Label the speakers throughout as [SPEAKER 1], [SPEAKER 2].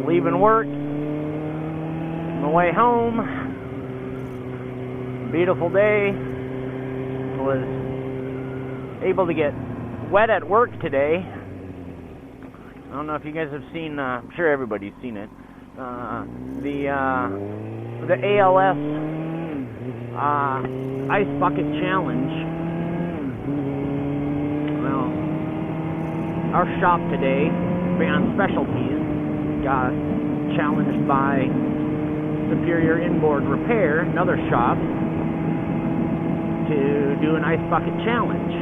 [SPEAKER 1] leaving work, on the way home, beautiful day, was able to get wet at work today. I don't know if you guys have seen, I'm sure everybody's seen it, the ALS Ice Bucket Challenge. Well, our shop today, Beyond Specialties, got challenged by Superior Inboard Repair, another shop, to do an ice bucket challenge.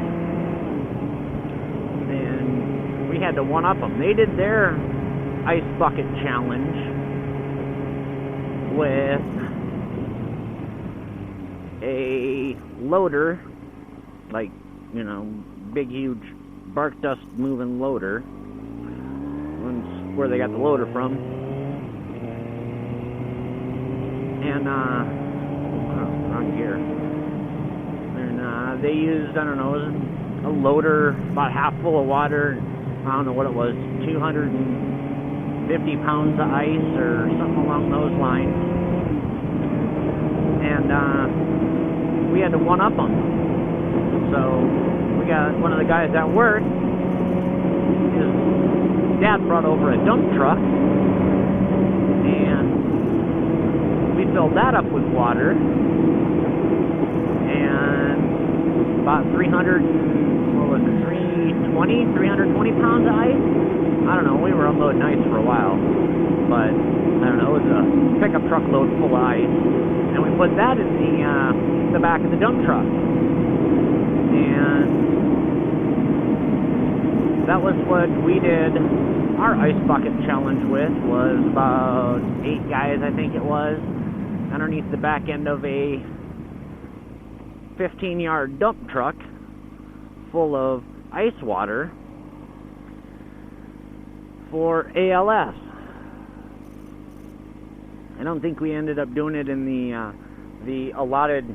[SPEAKER 1] And we had to one-up them. They did their ice bucket challenge with a loader, like, you know, big, huge bark dust moving loader. That's where they got the loader from. And, wrong gear. And, they used, I don't know, a loader about half full of water. I don't know what it was, 250 pounds of ice or something along those lines. And, we had to one-up them. So, we got one of the guys at work, his dad brought over a dump truck, and we filled that up with water, and about 320 pounds of ice. I don't know, we were unloading ice for a while, but I don't know, it was a pickup truck load full of ice, and we put that in the back of the dump truck, and that was what we did our ice bucket challenge with. Was about 8 guys, I think it was, underneath the back end of a 15-yard dump truck full of ice water for ALS. I don't think we ended up doing it in the allotted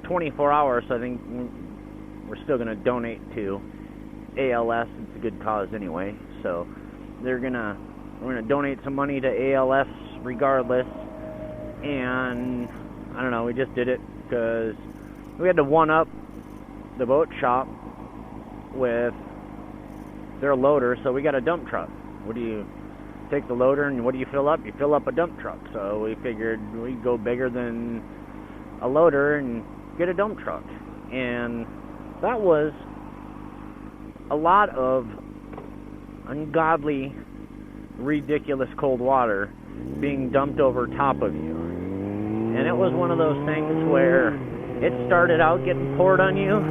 [SPEAKER 1] 24 hours, so I think we're still going to donate to ALS. It's a good cause anyway, so we're gonna donate some money to ALS regardless. And I don't know, we just did it because we had to one-up the boat shop with their loader, so we got a dump truck. What do you take the loader and what do you fill up? You fill up a dump truck. So we figured we'd go bigger than a loader and get a dump truck. And that was a lot of ungodly, ridiculous cold water being dumped over top of you. And it was one of those things where it started out getting poured on you,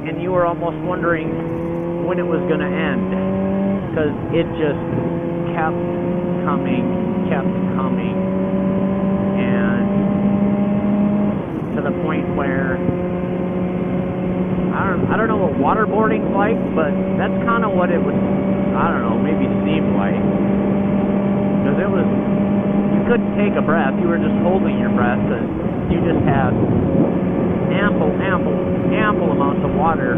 [SPEAKER 1] and you were almost wondering when it was going to end, because it just kept coming, and to the point where I don't know what waterboarding's like, but that's kind of what it would, I don't know, maybe seem like. Because it was, you couldn't take a breath, you were just holding your breath, because you just had ample amounts of water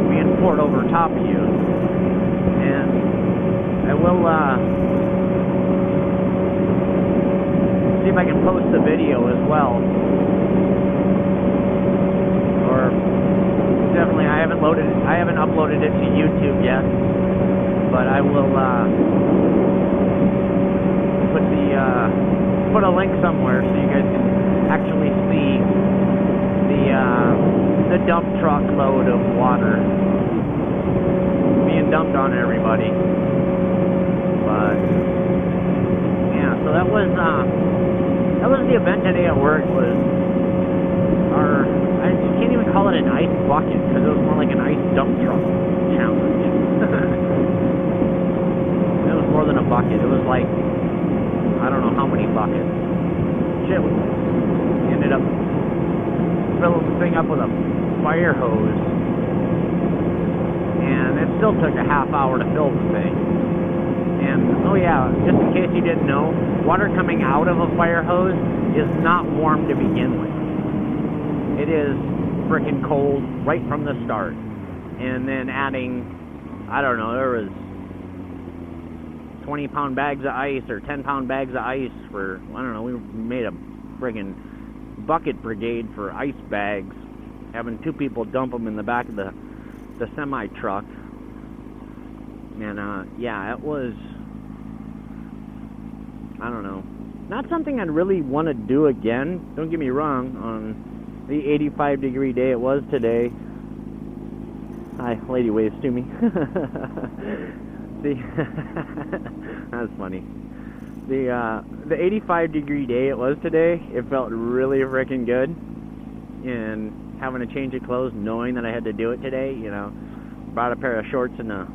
[SPEAKER 1] being poured over top of you. And I will see if I can post the video as well. Or definitely, I haven't uploaded it to YouTube yet, but I will put a link somewhere so you guys can actually see the dump truck load of water being dumped on everybody. But yeah, so that was the event today at work. Was our, I can't even call it an ice bucket because it was more like an ice dump truck challenge. It was more than a bucket. It was like, I don't know how many buckets. Shit, we ended up filling the thing up with a fire hose, and it still took a half hour to fill the thing. And oh yeah, just in case you didn't know, water coming out of a fire hose is not warm to begin with. It is freaking cold right from the start. And then adding, I don't know, there was 20-pound bags of ice or 10-pound bags of ice for, I don't know, we made a friggin' bucket brigade for ice bags, having 2 people dump them in the back of the semi-truck. And, yeah, it was, I don't know, not something I'd really want to do again. Don't get me wrong, on the 85-degree day it was today. Hi, lady waves to me. That's funny. The 85-degree day it was today, it felt really freaking good. And having a change of clothes, knowing that I had to do it today, you know, brought a pair of shorts and a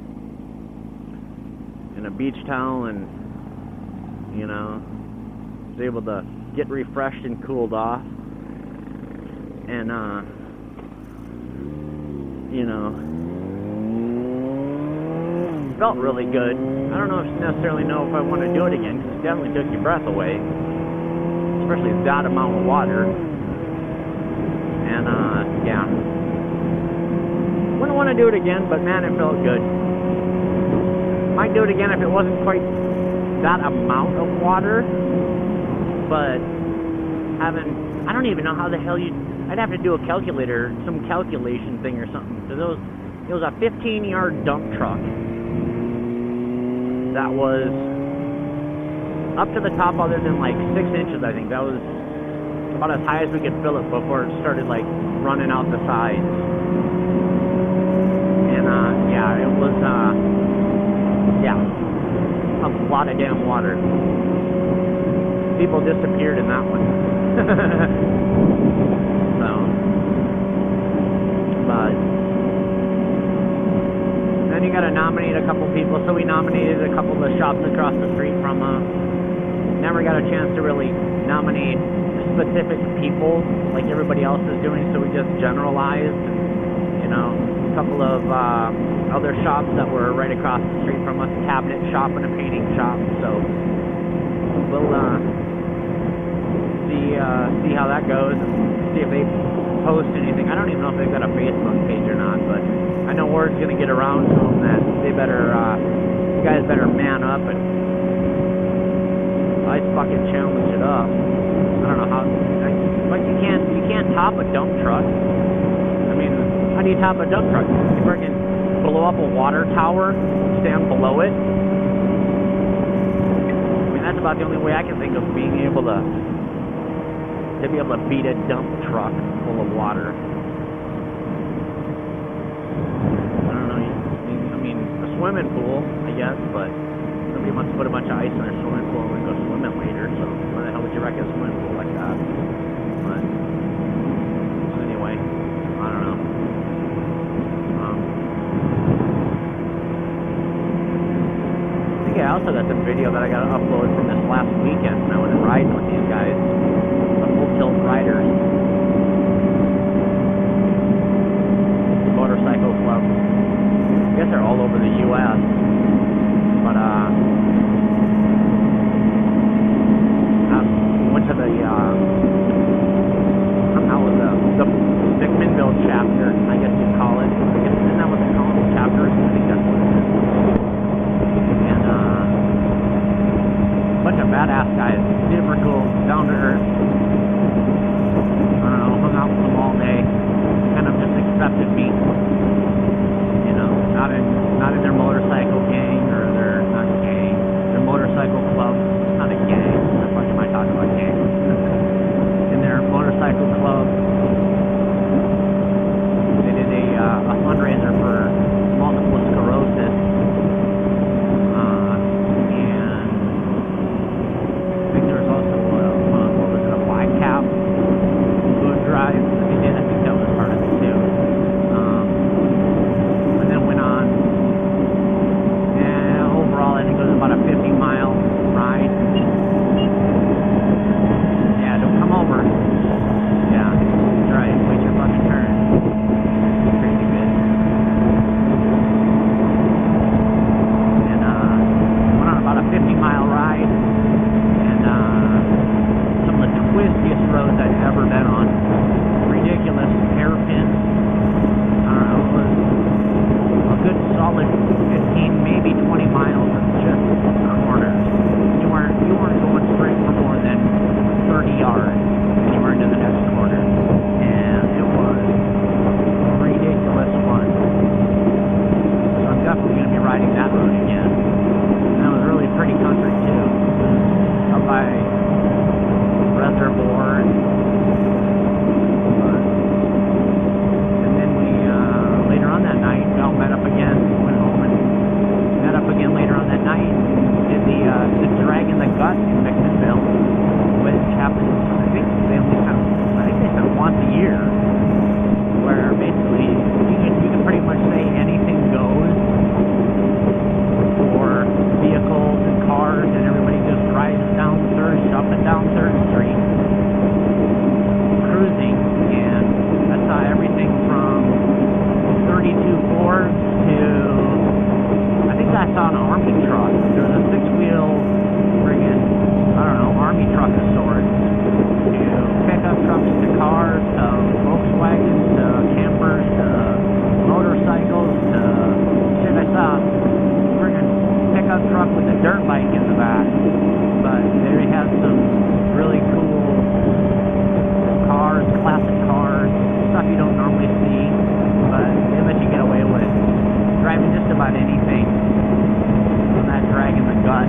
[SPEAKER 1] beach towel, and, you know, was able to get refreshed and cooled off. And, you know, felt really good. I don't necessarily know if I want to do it again, because it definitely took your breath away, especially that amount of water. And yeah, wouldn't want to do it again, but man, it felt good. Might do it again if it wasn't quite that amount of water, but I don't even know how the hell I'd have to do a calculator, some calculation thing or something. So it was a 15-yard dump truck that was up to the top, other than like 6 inches, I think. That was about as high as we could fill it before it started like running out the sides. And yeah, it was yeah, a lot of damn water. People disappeared in that one. So, but then you gotta nominate a couple people, so we nominated a couple of the shops across the street from never got a chance to really nominate specific people like everybody else is doing, so we just generalized, you know, a couple of other shops that were right across the street from us, a cabinet shop and a painting shop. So we'll see how that goes, and see if they post anything. I don't even know if they've got a Facebook page or not, but I know word's gonna get around to them that they better, you guys better man up and Ice Bucket challenge it up. I don't know how, but you can't top a dump truck. I mean, how do you top a dump truck? You freaking blow up a water tower, stand below it. I mean, that's about the only way I can think of being able to be able to beat a dump truck full of water. I don't know. I mean, a swimming pool, I guess, but nobody wants to put a bunch of ice in their swimming pool and go swimming later. So why the hell would you wreck a swimming pool like that? But anyway, I don't know. I think I also got the video that I got to upload from this last weekend when I went riding with these guys, the Full Tilt Riders Motorcycle Club. I guess they're all over the U.S. But I went to the hung out with the McMinnville chapter, I guess you'd call it. I guess isn't that what they call it? Chapters? I think that's what it is. And bunch of badass guys, super cool, down to earth. I don't know, hung out with them all day. Kind of just accepted me. You know, not in their motorcycle gang, or their not gang, their motorcycle club. It's not a gang. How much am I talking about gangs? In their motorcycle club, they did a fundraiser for multiple sclerosis, and I think there was also a black cap food drive that they did. I think that was part of it too. And then went on, and overall I think it was about a 50-mile ride. Yeah, don't come over. Yeah, that's right. Wait your fucking turn. Crazy good. And went on about a 50-mile ride, and some of the twistiest roads I've ever been on. Ridiculous hairpins. I don't know, it was a good solid 15, maybe 20 miles of just that road again. And that was really pretty country too. Up by Reservoir and then we later on that night we all met up again, went home and met up again later on that night, did the Drag in the Gut in McMinnville, which happens, I think they said once a year, where basically you can pretty much say anything goes for vehicles and cars, and everybody just rides down up and down 3rd Street, cruising, and I saw everything from 32 Fords to, I think I saw an Army truck. There was a 6-wheel friggin', I don't know, Army truck of sorts, to pickup trucks to cars, to Volkswagens, to campers, to motorcycles, to shit. I saw a friggin' pickup truck with a dirt bike in the back, but they had some really cool cars, classic cars, stuff you don't normally see, but they let you get away with driving just about anything on that Drag in the Gut.